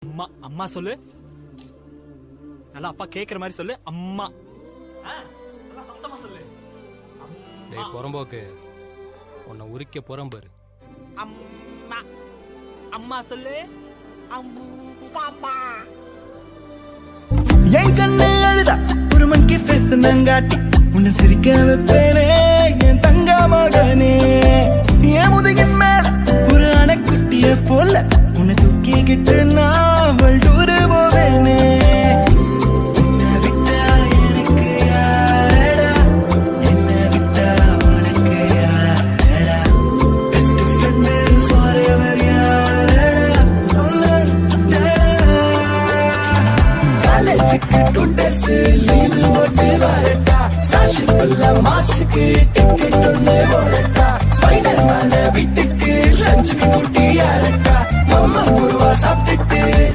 அம்மா அம்மா சொல்லு. நல்லா அப்பா கேக்குற மாதிரி சொல்லு. அம்மா. நல்லா சத்தமா சொல்லு. டேய் புறம்போக்கு, உன்னை உரிக்க புறம்பாரு. அம்மா அம்மா சொல்லு. என் கண்ணு அழுதா ஒரு மங்கி ஃபேஸ் நங்காட்டி உன்னை சிரிக்க வைப்பேனே என் தங்க மகனே. என் முதுகின் மேல ஒரு அணைக்குட்டிய போல உன்னை தூக்கிக்கிட்டு நான் வல்டூரு போவேனே. என்னை விட்டா எனக்கு யாரடா, என்னை விட்டா உனக்கு யாரடா, பெஸ்ட் ஃப்ரெண்ட் ஃபாரெவர் யாரடா, காலேஜுக்கு 2 days லீவு போட்டு வரட்டா, ஸ்டார்ஷிப்ல மார்க்ஸுக்கு டிக்கெட் ஒன்று போடட்டா, ஸ்பைடர் மேன வீட்டுக்கு லஞ்சுக்கு கூட்டி யாரட்டா, அம்மா ஒருவா சாப்பிட்டுட்டு